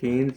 3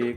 A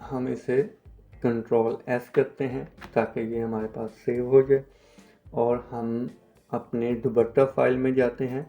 हम इसे control S करते हैं ताकि ये हमारे पास सेव हो जाए, और हम अपने दुपट्टा फाइल में जाते हैं